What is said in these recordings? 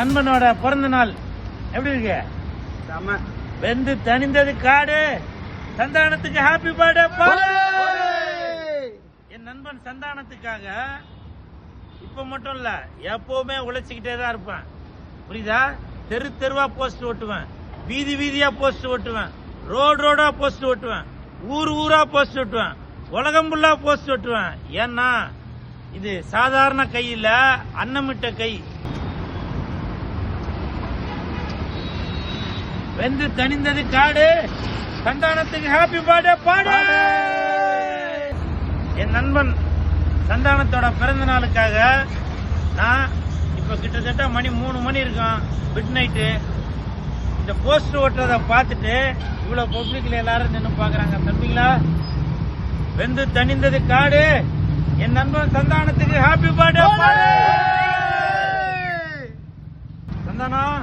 நண்பனோட பிறந்த நாள் எப்படி இருக்கு? வெந்து தணிந்தது காடு, சந்தானத்துக்கு ஹாப்பி பர்த்டே பாடு. என் நண்பன் சந்தானத்துக்காக இப்ப மட்டும் இல்ல, எப்பவுமே உழைச்சிக்கிட்டே தான் இருப்பேன். புரியுதா? தெரு தெருவா போஸ்ட் ஓட்டுவேன், வீதி வீதியா போஸ்ட் ஓட்டுவேன், ரோடு ரோடா போஸ்ட் ஓட்டுவேன், ஊர் ஊரா போஸ்ட் ஓட்டுவேன், உலகம் ஃபுல்லா போஸ்ட் ஓட்டுவேன். ஏன்னா இது சாதாரண கை இல்ல, அன்னமிட்ட கை. வெந்து தணிந்தது காடு, சந்தானத்துக்கு ஹாப்பி பர்த்டே பாடு. என் நண்பன் சந்தானத்தோட பிறந்த நாளுக்காக நான் இப்ப கிட்டத்தட்ட மணி 3 மணி இருக்கும், மிட் நைட்டு. இந்த போஸ்டர் ஓட்டுறத பார்த்துட்டு இவ்வளவு பப்ளிக்ல எல்லாரும் நின்று பாக்குறாங்க. தம்பிங்களா, வெந்து தணிந்தது காடு, என் நண்பன் சந்தானத்துக்கு ஹாப்பி பர்த்டே பாடு. சந்தானம்,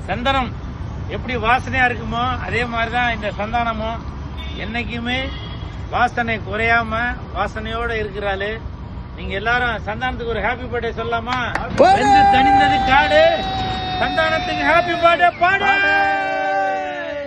சந்தனம் எப்படி வாசனையா இருக்குமோ அதே மாதிரிதான் இந்த சந்தானமும் என்னைக்குமே வாசனை குறையாம வாசனையோட இருக்கிறாள். நீங்க எல்லாரும் சந்தானத்துக்கு ஒரு ஹாப்பி பர்த்டே சொல்லலாமா? வெந்து தணிந்தது காடு, சந்தானத்துக்கு ஹாப்பி பர்த்டே பாடு.